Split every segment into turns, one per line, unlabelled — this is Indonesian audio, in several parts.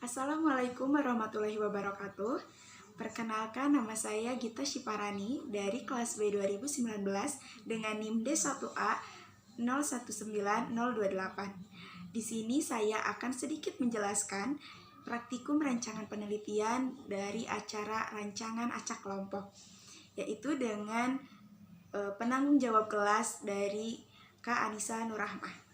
Assalamualaikum warahmatullahi wabarakatuh. Perkenalkan, nama saya Gita Shiparani dari kelas B 2019 dengan NIM D1A 019028. Di sini saya akan sedikit menjelaskan praktikum rancangan penelitian dari acara rancangan acak kelompok, yaitu dengan penanggung jawab kelas dari Kak Anissa Nurrahmah.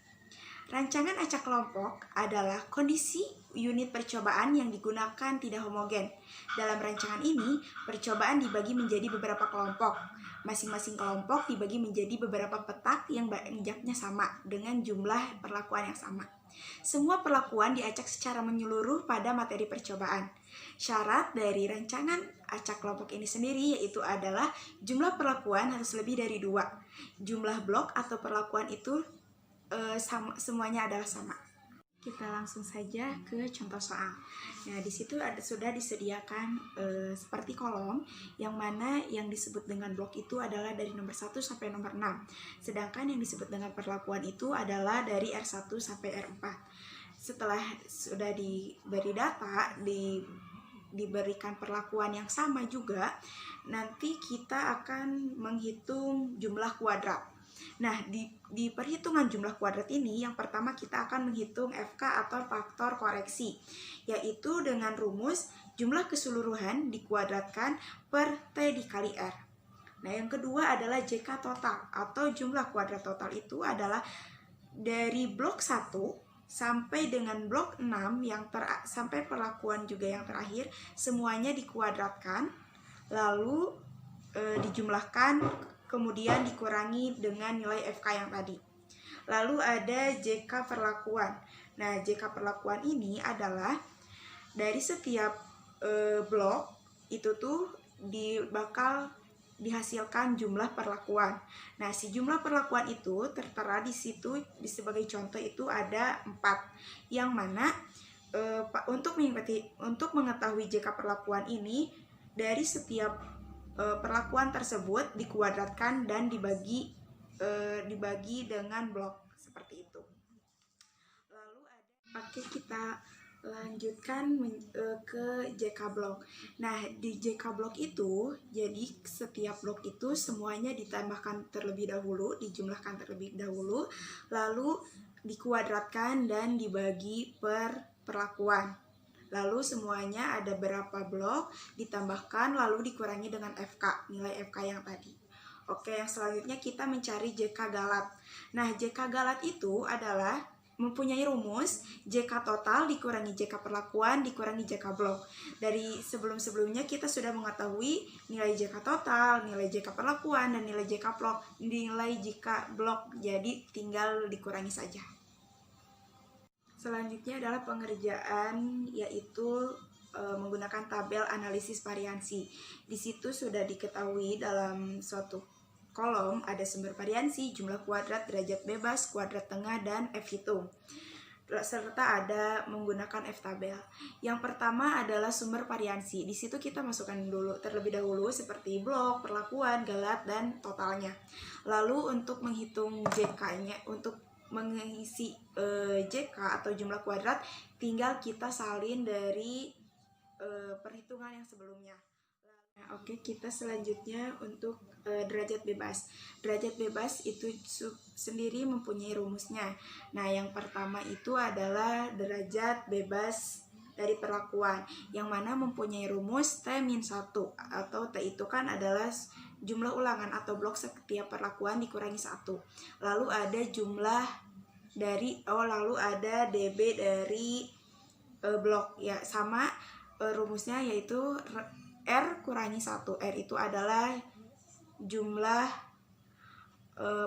Rancangan acak kelompok adalah kondisi unit percobaan yang digunakan tidak homogen. Dalam rancangan ini, percobaan dibagi menjadi beberapa kelompok. Masing-masing kelompok dibagi menjadi beberapa petak yang banyaknya sama dengan jumlah perlakuan yang sama. Semua perlakuan diacak secara menyeluruh pada materi percobaan. Syarat dari rancangan acak kelompok ini sendiri yaitu adalah jumlah perlakuan harus lebih dari 2. Jumlah blok atau perlakuan itu semuanya adalah sama. Kita langsung saja ke contoh soal. Nah, di situ sudah disediakan seperti kolom, yang mana yang disebut dengan blok itu adalah dari nomor 1 sampai nomor 6. Sedangkan yang disebut dengan perlakuan itu adalah dari R1 sampai R4. Setelah sudah diberi data, diberikan perlakuan yang sama juga, nanti kita akan menghitung jumlah kuadrat. Nah, di perhitungan jumlah kuadrat ini, yang pertama kita akan menghitung FK atau faktor koreksi, yaitu dengan rumus jumlah keseluruhan dikuadratkan per T dikali R. Nah, yang kedua adalah JK total atau jumlah kuadrat total itu adalah dari blok 1 sampai dengan blok 6 sampai perlakuan juga yang terakhir, semuanya dikuadratkan, lalu dijumlahkan, kemudian dikurangi dengan nilai FK yang tadi. Lalu ada JK perlakuan. Nah, JK perlakuan ini adalah dari setiap blok itu tuh bakal dihasilkan jumlah perlakuan. Nah, si jumlah perlakuan itu tertera di situ, sebagai contoh itu ada 4. Yang mana untuk mengetahui JK perlakuan ini, dari setiap perlakuan tersebut dikuadratkan dan dibagi dengan blok seperti itu. Lalu kita lanjutkan ke JK blok. Nah, di JK blok itu, jadi setiap blok itu semuanya ditambahkan terlebih dahulu, dijumlahkan terlebih dahulu, lalu dikuadratkan dan dibagi per perlakuan. Lalu semuanya ada berapa blok, ditambahkan lalu dikurangi dengan FK, nilai FK yang tadi. Oke, yang selanjutnya kita mencari JK galat. Nah, JK galat itu adalah mempunyai rumus JK total dikurangi JK perlakuan dikurangi JK blok. Dari sebelum-sebelumnya kita sudah mengetahui nilai JK total, nilai JK perlakuan, dan nilai JK blok. Jadi tinggal dikurangi saja. Selanjutnya adalah pengerjaan, yaitu menggunakan tabel analisis variansi. Di situ sudah diketahui dalam suatu kolom ada sumber variansi, jumlah kuadrat, derajat bebas, kuadrat tengah, dan F hitung. Serta ada menggunakan F tabel. Yang pertama adalah sumber variansi. Di situ kita masukkan dulu terlebih dahulu seperti blok, perlakuan, galat, dan totalnya. Lalu untuk menghitung JK-nya, untuk mengisi JK atau jumlah kuadrat, tinggal kita salin dari perhitungan yang sebelumnya. Nah, oke, kita selanjutnya untuk derajat bebas. Derajat bebas itu sendiri mempunyai rumusnya. Nah, yang pertama itu adalah derajat bebas dari perlakuan, yang mana mempunyai rumus T-1, atau T itu kan adalah jumlah ulangan atau blok setiap perlakuan dikurangi 1. Lalu ada lalu ada DB dari blok, ya sama rumusnya, yaitu R kurangi 1. R itu adalah jumlah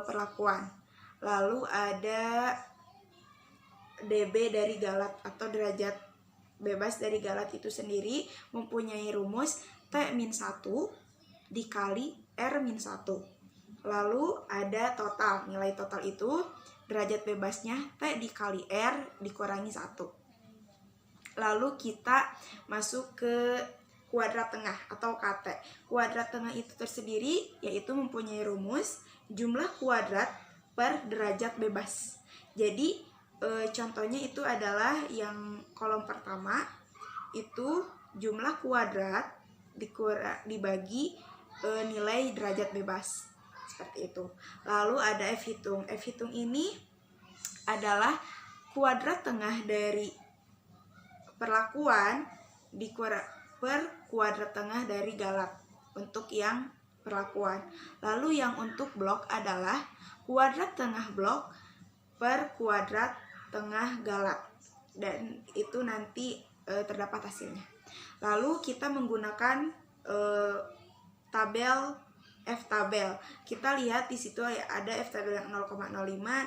perlakuan. Lalu ada DB dari galat atau derajat bebas dari galat itu sendiri mempunyai rumus T-1 dikali R-1. Lalu ada total. Nilai total itu derajat bebasnya T dikali R dikurangi 1. Lalu kita masuk ke kuadrat tengah atau KT. Kuadrat tengah itu tersendiri yaitu mempunyai rumus jumlah kuadrat per derajat bebas. Jadi contohnya itu adalah yang kolom pertama, itu jumlah kuadrat dibagi nilai derajat bebas, seperti itu. Lalu ada F hitung. F hitung ini adalah kuadrat tengah dari perlakuan per kuadrat tengah dari Galat untuk yang perlakuan. Lalu yang untuk blok adalah kuadrat tengah blok per kuadrat tengah Galat, dan itu nanti terdapat hasilnya. Lalu kita menggunakan tabel F tabel. Kita lihat di situ ada F tabel yang 0,05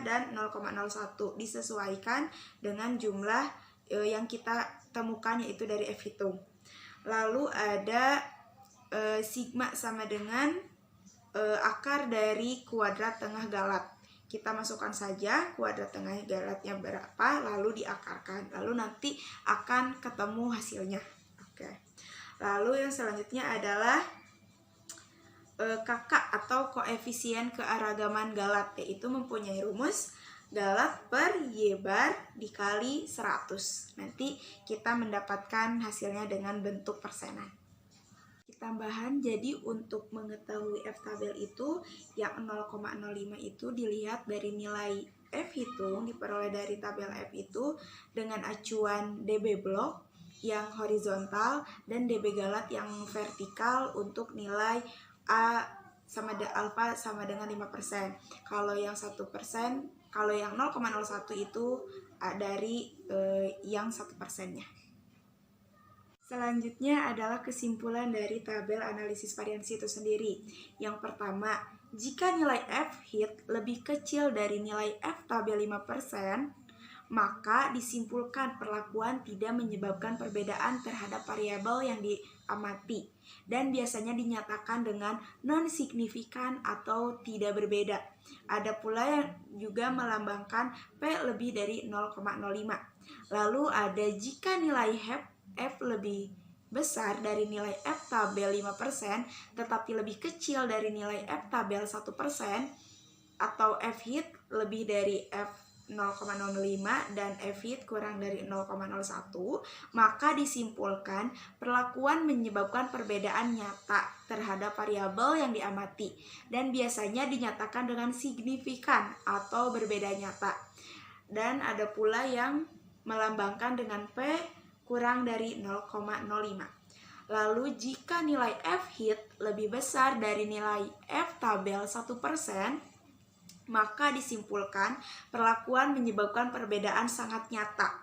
dan 0,01 disesuaikan dengan jumlah yang kita temukan, yaitu dari F hitung. Lalu ada sigma sama dengan akar dari kuadrat tengah Galat. Kita masukkan saja kuadrat tengah Galatnya berapa, lalu diakarkan, lalu nanti akan ketemu hasilnya. Oke. Lalu yang selanjutnya adalah KK atau koefisien keanekaragaman Galat, yaitu mempunyai rumus Galat per Y bar dikali 100. Nanti kita mendapatkan hasilnya dengan bentuk persenan. Tambahan, jadi untuk mengetahui F tabel itu yang 0,05 itu dilihat dari nilai F hitung diperoleh dari tabel F itu dengan acuan DB blok yang horizontal dan DB Galat yang vertikal untuk nilai A sama alfa sama dengan 5%. Kalau yang 1%, kalau yang 0,01 itu dari yang 1%-nya. Selanjutnya adalah kesimpulan dari tabel analisis variansi itu sendiri. Yang pertama, jika nilai F hit lebih kecil dari nilai F tabel 5%, maka disimpulkan perlakuan tidak menyebabkan perbedaan terhadap variabel yang diamati dan biasanya dinyatakan dengan non-signifikan atau tidak berbeda. Ada pula yang juga melambangkan P lebih dari 0,05. Lalu ada jika nilai F lebih besar dari nilai F tabel 5% tetapi lebih kecil dari nilai F tabel 1% atau F hit lebih dari F 0,05 dan F hit kurang dari 0,01, maka disimpulkan perlakuan menyebabkan perbedaan nyata terhadap variabel yang diamati dan biasanya dinyatakan dengan signifikan atau berbeda nyata. Dan ada pula yang melambangkan dengan P kurang dari 0,05. Lalu jika nilai F hit lebih besar dari nilai F tabel 1%, maka disimpulkan perlakuan menyebabkan perbedaan sangat nyata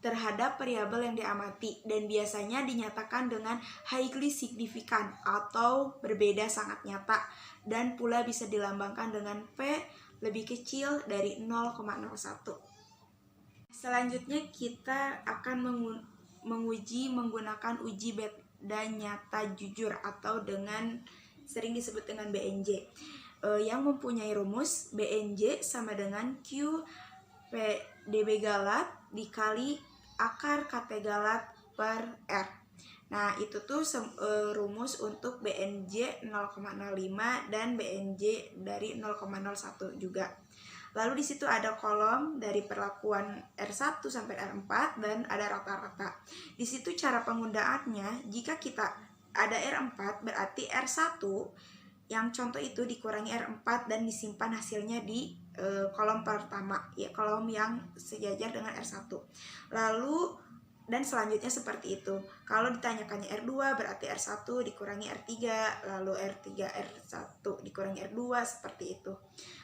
terhadap variabel yang diamati dan biasanya dinyatakan dengan highly signifikan atau berbeda sangat nyata, dan pula bisa dilambangkan dengan P lebih kecil dari 0,01. Selanjutnya kita akan menguji menggunakan uji beda nyata jujur atau dengan sering disebut dengan BNJ, yang mempunyai rumus BNJ sama dengan Q P DB Galat dikali akar KT Galat per R. Nah, itu tuh rumus untuk BNJ 0,05 dan BNJ dari 0,01 juga. Lalu di situ ada kolom dari perlakuan R1 sampai R4 dan ada rata-rata. Di situ cara penggunaannya, jika kita ada R4 berarti R1 yang contoh itu dikurangi R4 dan disimpan hasilnya di kolom pertama, ya kolom yang sejajar dengan R1. Lalu dan selanjutnya seperti itu. Kalau ditanyakannya R2 berarti R1 dikurangi R3, lalu R3 R1 dikurangi R2, seperti itu.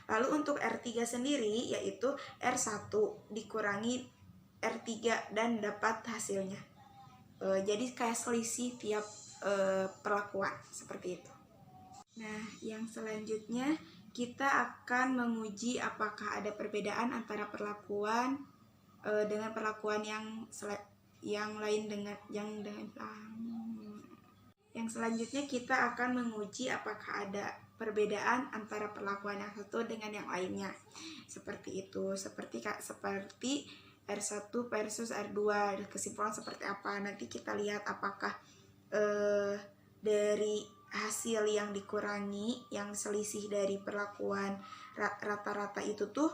Lalu untuk R3 sendiri yaitu R1 dikurangi R3 dan dapat hasilnya. Jadi kayak selisih tiap perlakuan, seperti itu. Nah, yang selanjutnya kita akan menguji apakah ada perbedaan antara perlakuan dengan perlakuan yang lain dengan yang selanjutnya kita akan menguji apakah ada perbedaan antara perlakuan yang satu dengan yang lainnya. Seperti itu, seperti R1 versus R2, kesimpulan seperti apa. Nanti kita lihat apakah dari hasil yang dikurangi, yang selisih dari perlakuan rata-rata itu tuh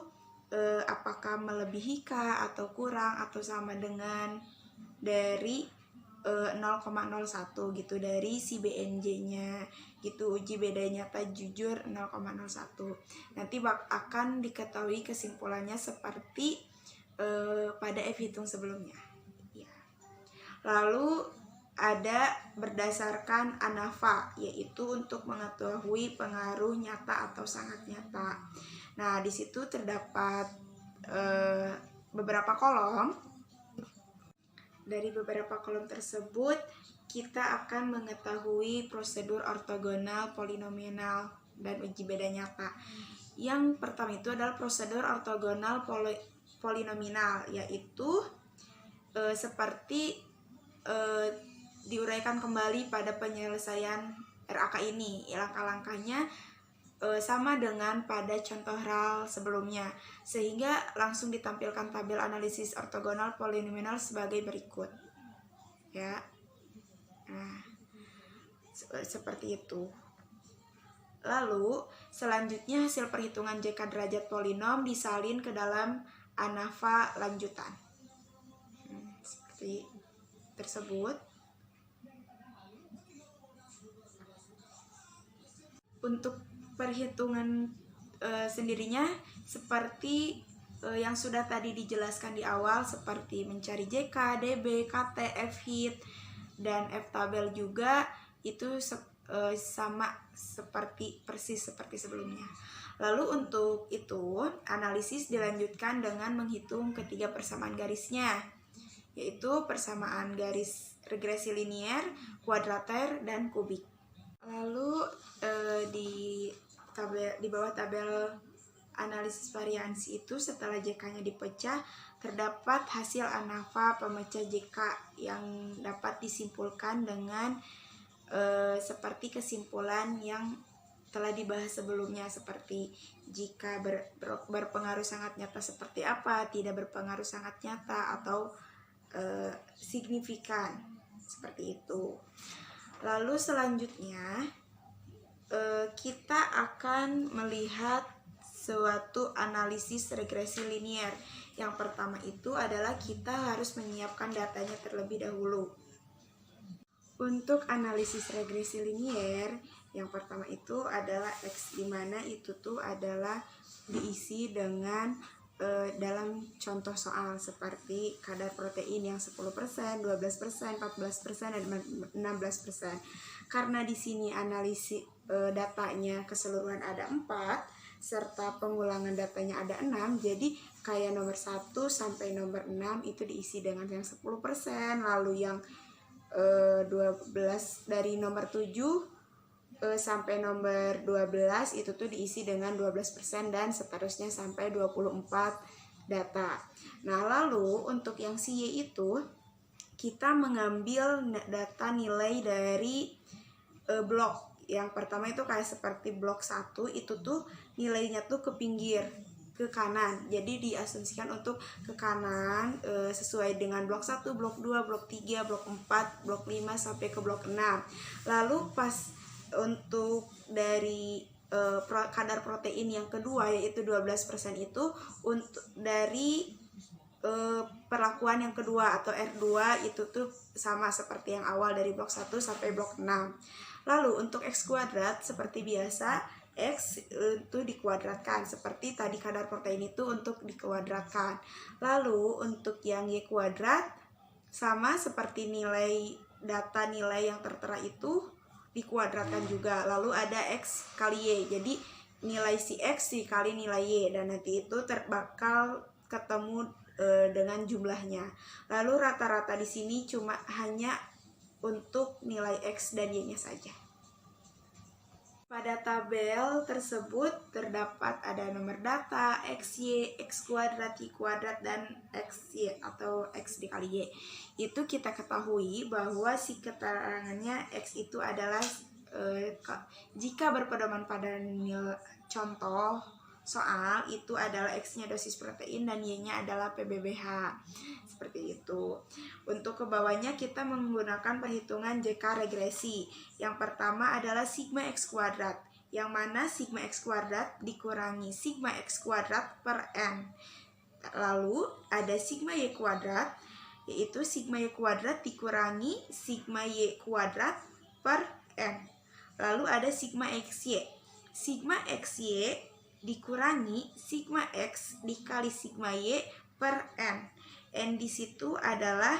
apakah melebihi K atau kurang atau sama dengan dari 0,01 gitu dari si BNJ-nya gitu. Uji beda nyata jujur 0,01. Nanti akan diketahui kesimpulannya seperti pada F hitung sebelumnya ya. Lalu ada berdasarkan ANAFA, yaitu untuk mengetahui pengaruh nyata atau sangat nyata. Nah, di situ terdapat beberapa kolom. Dari beberapa kolom tersebut, kita akan mengetahui prosedur ortogonal, polinomial, dan uji beda nyata. Yang pertama itu adalah prosedur ortogonal polinomial, yaitu seperti diuraikan kembali pada penyelesaian RAK ini. Langkah-langkahnya sama dengan pada contoh RAL sebelumnya, sehingga langsung ditampilkan tabel analisis ortogonal polinomial sebagai berikut ya. Nah, seperti itu. Lalu selanjutnya hasil perhitungan JK derajat polinom disalin ke dalam ANAFA lanjutan seperti tersebut. Untuk perhitungan sendirinya seperti yang sudah tadi dijelaskan di awal, seperti mencari JK, DB, KT, F hit, dan F tabel juga itu sama persis seperti sebelumnya. Lalu untuk itu analisis dilanjutkan dengan menghitung ketiga persamaan garisnya, yaitu persamaan garis regresi linier, kuadrater, dan kubik. Lalu di bawah tabel analisis variansi itu, setelah JK-nya dipecah, terdapat hasil ANAFA pemecah JK yang dapat disimpulkan dengan seperti kesimpulan yang telah dibahas sebelumnya, seperti jika berpengaruh sangat nyata seperti apa, tidak berpengaruh sangat nyata, atau signifikan, seperti itu. Lalu selanjutnya kita akan melihat suatu analisis regresi linier. Yang pertama itu adalah kita harus menyiapkan datanya terlebih dahulu. Untuk analisis regresi linier, yang pertama itu adalah X, dimana itu tuh adalah diisi dengan dalam contoh soal seperti kadar protein yang 10%, 12%, 14%, dan 16%. Karena di sini analisis datanya keseluruhan ada 4 serta pengulangan datanya ada 6, jadi kayak nomor 1 sampai nomor 6 itu diisi dengan yang 10%, lalu yang 12 dari nomor 7 sampai nomor 12 itu tuh diisi dengan 12%, dan seterusnya sampai 24 data. Nah, lalu untuk yang si Y itu kita mengambil data nilai dari blok. Yang pertama itu kayak seperti blok 1 itu tuh nilainya tuh ke pinggir, ke kanan. Jadi diasumsikan untuk ke kanan sesuai dengan blok 1, blok 2, blok 3, blok 4, blok 5 sampai ke blok 6. Lalu pas untuk dari kadar protein yang kedua yaitu 12% itu untuk dari perlakuan yang kedua atau R2 itu tuh sama seperti yang awal dari blok 1 sampai blok 6. Lalu untuk X kuadrat seperti biasa X itu dikuadratkan seperti tadi kadar protein itu untuk dikuadratkan. Lalu untuk yang Y kuadrat sama seperti nilai data nilai yang tertera itu dikuadratkan juga. Lalu ada X kali Y, jadi nilai si X dikali nilai Y, dan nanti itu bakal ketemu dengan jumlahnya. Lalu rata-rata di sini cuma hanya untuk nilai X dan Y-nya saja. Pada tabel tersebut terdapat ada nomor data, XY, X kuadrat, Y kuadrat, dan XY atau X dikali Y. Itu kita ketahui bahwa si keterangannya X itu adalah jika berpedoman pada contoh soal itu adalah X-nya dosis protein dan Y-nya adalah PBBH. Seperti itu. Untuk kebawahnya kita menggunakan perhitungan JK regresi. Yang pertama adalah sigma X kuadrat, yang mana sigma X kuadrat dikurangi sigma X kuadrat per N. Lalu ada sigma Y kuadrat, yaitu sigma Y kuadrat dikurangi sigma Y kuadrat per N. Lalu ada sigma XY. Sigma XY dikurangi sigma X dikali sigma Y per N. N di situ adalah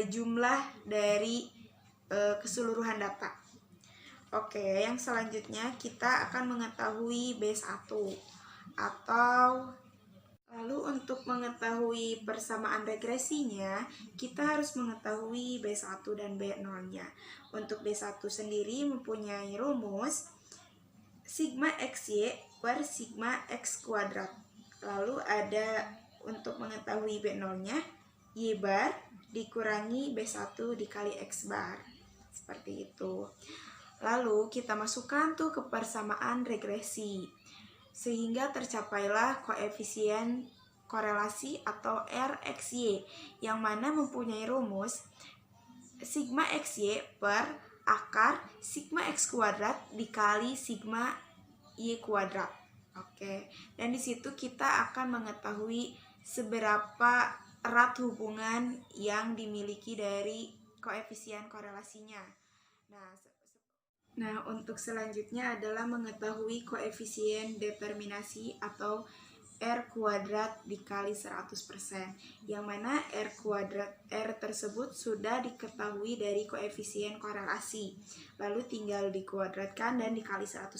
jumlah dari keseluruhan data. Oke, yang selanjutnya kita akan mengetahui B1 atau lalu untuk mengetahui persamaan regresinya, kita harus mengetahui B1 dan B0-nya. Untuk B1 sendiri mempunyai rumus sigma XY per sigma X kuadrat. Lalu ada untuk mengetahui B0-nya, Y bar dikurangi B1 dikali X bar. Seperti itu. Lalu kita masukkan tuh ke persamaan regresi. Sehingga tercapailah koefisien korelasi atau RXY yang mana mempunyai rumus sigma XY per akar sigma X kuadrat dikali sigma Y kuadrat. Oke, dan di situ kita akan mengetahui seberapa erat hubungan yang dimiliki dari koefisien korelasinya. Nah, untuk selanjutnya adalah mengetahui koefisien determinasi atau R kuadrat dikali 100%, yang mana R tersebut sudah diketahui dari koefisien korelasi, lalu tinggal dikuadratkan dan dikali 100%.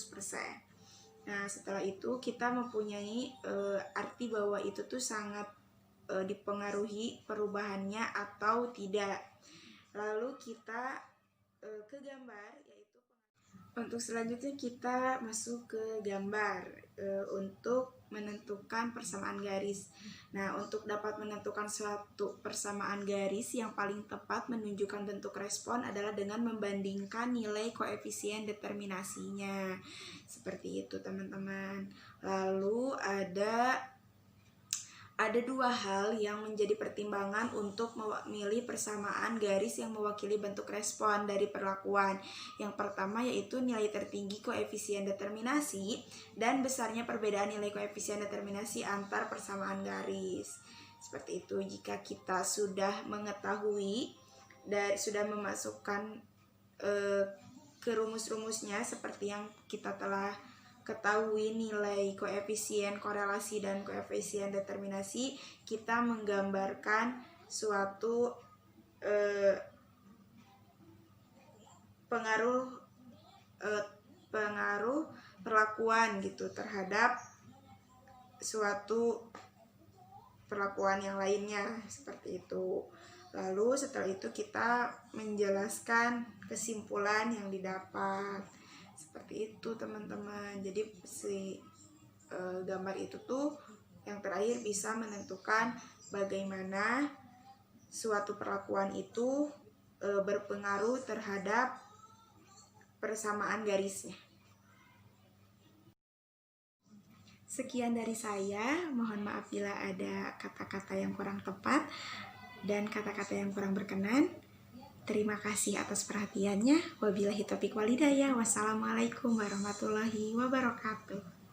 Nah, setelah itu kita mempunyai arti bahwa itu tuh sangat dipengaruhi perubahannya atau tidak. Lalu kita ke gambar, yaitu untuk selanjutnya kita masuk ke gambar untuk menentukan persamaan garis. Nah, untuk dapat menentukan suatu persamaan garis yang paling tepat menunjukkan bentuk respon adalah dengan membandingkan nilai koefisien determinasinya. Seperti itu, teman-teman. Lalu ada dua hal yang menjadi pertimbangan untuk memilih persamaan garis yang mewakili bentuk respon dari perlakuan. Yang pertama yaitu nilai tertinggi koefisien determinasi dan besarnya perbedaan nilai koefisien determinasi antar persamaan garis. Seperti itu, jika kita sudah mengetahui dan sudah memasukkan ke rumus-rumusnya seperti yang kita telah ketahui nilai koefisien korelasi dan koefisien determinasi, kita menggambarkan suatu pengaruh perlakuan gitu terhadap suatu perlakuan yang lainnya, seperti itu. Lalu setelah itu kita menjelaskan kesimpulan yang didapat. Seperti itu, teman-teman. Jadi si gambar itu tuh yang terakhir bisa menentukan bagaimana suatu perlakuan itu berpengaruh terhadap persamaan garisnya. Sekian dari saya. Mohon maaf bila ada kata-kata yang kurang tepat dan kata-kata yang kurang berkenan. Terima kasih atas perhatiannya. Wabillahi taufiq wal hidayah. Wassalamualaikum warahmatullahi wabarakatuh.